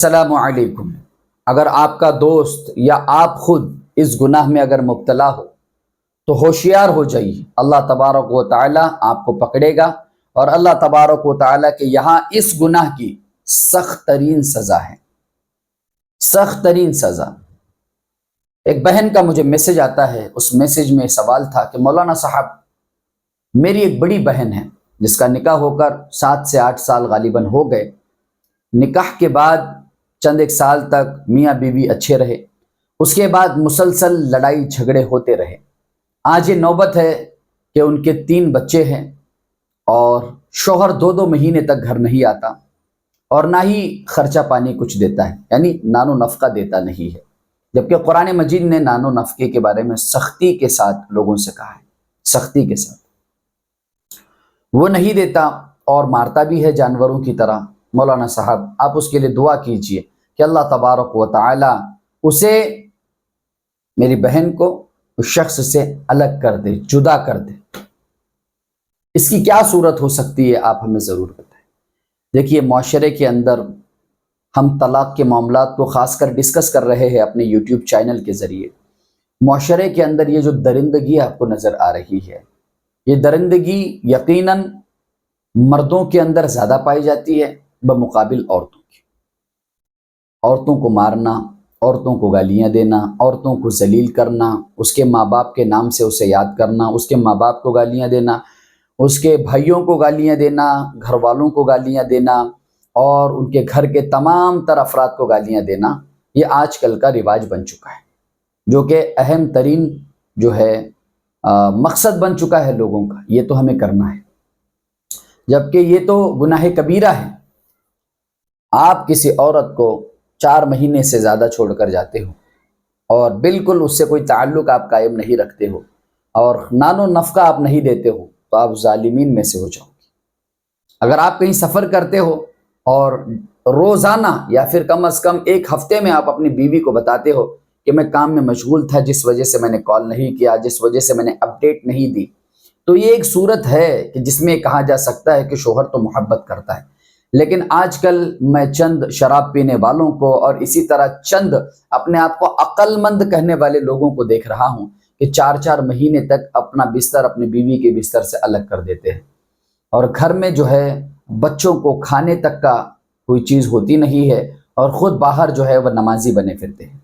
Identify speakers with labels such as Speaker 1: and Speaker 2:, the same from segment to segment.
Speaker 1: السلام علیکم۔ اگر آپ کا دوست یا آپ خود اس گناہ میں اگر مبتلا ہو تو ہوشیار ہو جائیے، اللہ تبارک و تعالی آپ کو پکڑے گا، اور اللہ تبارک و تعالی کے یہاں اس گناہ کی سخت ترین سزا ہے، سخت ترین سزا۔ ایک بہن کا مجھے میسج آتا ہے، اس میسج میں سوال تھا کہ مولانا صاحب، میری ایک بڑی بہن ہے جس کا نکاح ہو کر 7 سے 8 سال غالباً ہو گئے۔ نکاح کے بعد چند ایک سال تک میاں بیوی اچھے رہے، اس کے بعد مسلسل لڑائی جھگڑے ہوتے رہے۔ آج یہ نوبت ہے کہ ان کے 3 بچے ہیں اور شوہر 2 مہینے تک گھر نہیں آتا، اور نہ ہی خرچہ پانی کچھ دیتا ہے، یعنی نان و نفقہ دیتا نہیں ہے، جبکہ قرآن مجید نے نان و نفقے کے بارے میں سختی کے ساتھ لوگوں سے کہا ہے، سختی کے ساتھ۔ وہ نہیں دیتا اور مارتا بھی ہے جانوروں کی طرح۔ مولانا صاحب، آپ اس کے لیے دعا کیجئے کہ اللہ تبارک و تعالی اسے، میری بہن کو اس شخص سے الگ کر دے، جدا کر دے۔ اس کی کیا صورت ہو سکتی ہے، آپ ہمیں ضرور بتائیں۔ دیکھیے، معاشرے کے اندر ہم طلاق کے معاملات کو خاص کر ڈسکس کر رہے ہیں اپنے یوٹیوب چینل کے ذریعے۔ معاشرے کے اندر یہ جو درندگی آپ کو نظر آ رہی ہے، یہ درندگی یقیناً مردوں کے اندر زیادہ پائی جاتی ہے بمقابل عورتوں کی۔ عورتوں کو مارنا، عورتوں کو گالیاں دینا، عورتوں کو ذلیل کرنا، اس کے ماں باپ کے نام سے اسے یاد کرنا، اس کے ماں باپ کو گالیاں دینا، اس کے بھائیوں کو گالیاں دینا، گھر والوں کو گالیاں دینا، اور ان کے گھر کے تمام تر افراد کو گالیاں دینا، یہ آج کل کا رواج بن چکا ہے، جو کہ اہم ترین جو ہے مقصد بن چکا ہے لوگوں کا۔ یہ تو ہمیں کرنا ہے، جبکہ یہ تو گناہ کبیرہ ہے۔ آپ کسی عورت کو 4 مہینے سے زیادہ چھوڑ کر جاتے ہو اور بالکل اس سے کوئی تعلق آپ قائم نہیں رکھتے ہو، اور نان و نفقہ آپ نہیں دیتے ہو، تو آپ ظالمین میں سے ہو جاؤ گے۔ اگر آپ کہیں سفر کرتے ہو اور روزانہ یا پھر کم از کم ایک ہفتے میں آپ اپنی بیوی کو بتاتے ہو کہ میں کام میں مشغول تھا، جس وجہ سے میں نے کال نہیں کیا، جس وجہ سے میں نے اپڈیٹ نہیں دی، تو یہ ایک صورت ہے کہ جس میں کہا جا سکتا ہے کہ شوہر تو محبت کرتا ہے۔ لیکن آج کل میں چند شراب پینے والوں کو اور اسی طرح چند اپنے آپ کو عقل مند کہنے والے لوگوں کو دیکھ رہا ہوں کہ 4 مہینے تک اپنا بستر اپنی بیوی کے بستر سے الگ کر دیتے ہیں، اور گھر میں جو ہے بچوں کو کھانے تک کا کوئی چیز ہوتی نہیں ہے، اور خود باہر جو ہے وہ نمازی بنے پھرتے ہیں۔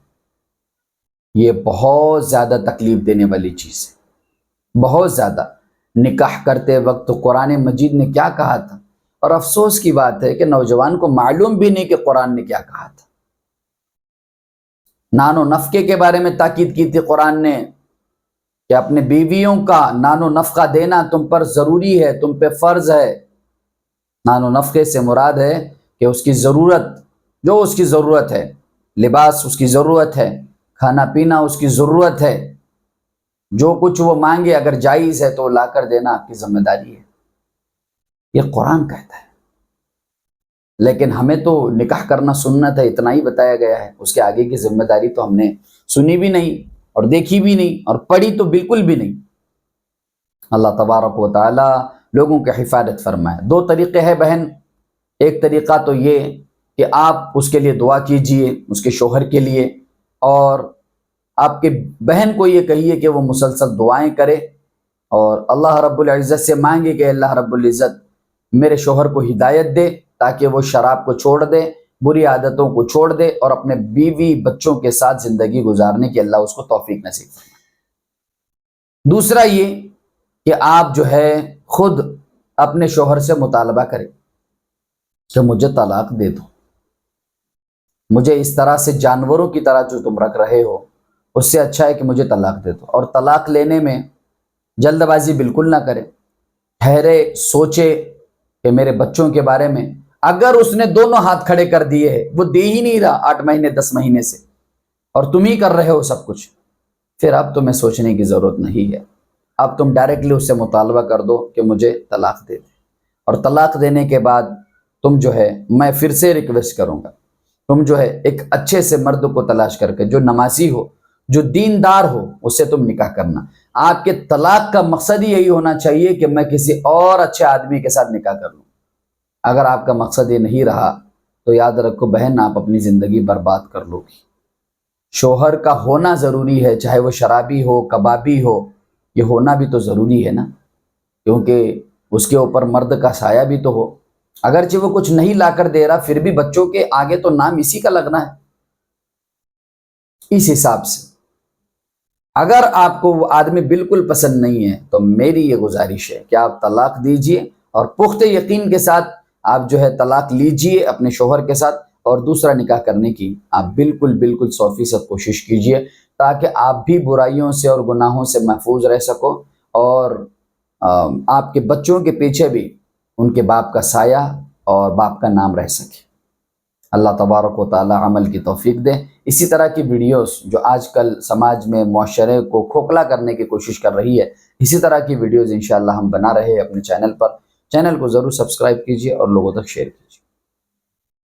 Speaker 1: یہ بہت زیادہ تکلیف دینے والی چیز ہے، بہت زیادہ۔ نکاح کرتے وقت قرآن مجید نے کیا کہا تھا، اور افسوس کی بات ہے کہ نوجوان کو معلوم بھی نہیں کہ قرآن نے کیا کہا تھا۔ نان و نفقے کے بارے میں تاکید کی تھی قرآن نے کہ اپنے بیویوں کا نان و نفقہ دینا تم پر ضروری ہے، تم پہ فرض ہے۔ نان و نفقے سے مراد ہے کہ اس کی ضرورت، جو اس کی ضرورت ہے، لباس اس کی ضرورت ہے، کھانا پینا اس کی ضرورت ہے، جو کچھ وہ مانگے اگر جائز ہے تو لا کر دینا آپ کی ذمہ داری ہے۔ یہ قرآن کہتا ہے۔ لیکن ہمیں تو نکاح کرنا سنت ہے، اتنا ہی بتایا گیا ہے، اس کے آگے کی ذمہ داری تو ہم نے سنی بھی نہیں اور دیکھی بھی نہیں اور پڑھی تو بالکل بھی نہیں۔ اللہ تبارک و تعالی لوگوں کی حفاظت فرمائے۔ 2 طریقے ہیں بہن۔ ایک طریقہ تو یہ کہ آپ اس کے لیے دعا کیجئے، اس کے شوہر کے لیے، اور آپ کے بہن کو یہ کہیے کہ وہ مسلسل دعائیں کرے اور اللہ رب العزت سے مانگے کہ اللہ رب العزت میرے شوہر کو ہدایت دے تاکہ وہ شراب کو چھوڑ دے، بری عادتوں کو چھوڑ دے، اور اپنے بیوی بچوں کے ساتھ زندگی گزارنے کی اللہ اس کو توفیق نصیب فرمائے۔ دوسرا یہ کہ آپ جو ہے خود اپنے شوہر سے مطالبہ کریں کہ مجھے طلاق دے دو، مجھے اس طرح سے جانوروں کی طرح جو تم رکھ رہے ہو اس سے اچھا ہے کہ مجھے طلاق دے دو۔ اور طلاق لینے میں جلد بازی بالکل نہ کرے، ٹھہرے، سوچے کہ میرے بچوں کے بارے میں۔ اگر اس نے دونوں ہاتھ کھڑے کر دیے ہیں، وہ دے ہی نہیں رہا 8 مہینے 10 مہینے سے، اور تم ہی کر رہے ہو سب کچھ، پھر اب تمہیں سوچنے کی ضرورت نہیں ہے۔ اب تم ڈائریکٹلی اس سے مطالبہ کر دو کہ مجھے طلاق دے دے، اور طلاق دینے کے بعد تم جو ہے، میں پھر سے ریکویسٹ کروں گا، تم جو ہے ایک اچھے سے مرد کو تلاش کر کے، جو نمازی ہو، جو دیندار ہو، اس سے تم نکاح کرنا۔ آپ کے طلاق کا مقصد ہی یہی ہونا چاہیے کہ میں کسی اور اچھے آدمی کے ساتھ نکاح کر لوں۔ اگر آپ کا مقصد یہ نہیں رہا تو یاد رکھو بہن آپ اپنی زندگی برباد کر لو گی۔ شوہر کا ہونا ضروری ہے، چاہے وہ شرابی ہو کبابی ہو، یہ ہونا بھی تو ضروری ہے نا، کیونکہ اس کے اوپر مرد کا سایہ بھی تو ہو۔ اگرچہ وہ کچھ نہیں لا کر دے رہا، پھر بھی بچوں کے آگے تو نام اسی کا لگنا ہے۔ اس حساب سے اگر آپ کو وہ آدمی بالکل پسند نہیں ہے تو میری یہ گزارش ہے کہ آپ طلاق دیجئے، اور پختہ یقین کے ساتھ آپ جو ہے طلاق لیجئے اپنے شوہر کے ساتھ، اور دوسرا نکاح کرنے کی آپ بالکل 100% کوشش کیجئے، تاکہ آپ بھی برائیوں سے اور گناہوں سے محفوظ رہ سکو، اور آپ کے بچوں کے پیچھے بھی ان کے باپ کا سایہ اور باپ کا نام رہ سکے۔ اللہ تبارک و تعالی عمل کی توفیق دے۔ اسی طرح کی ویڈیوز جو آج کل سماج میں معاشرے کو کھوکھلا کرنے کی کوشش کر رہی ہے، اسی طرح کی ویڈیوز انشاءاللہ ہم بنا رہے ہیں اپنے چینل پر۔ چینل کو ضرور سبسکرائب کیجئے اور لوگوں تک شیئر کیجئے۔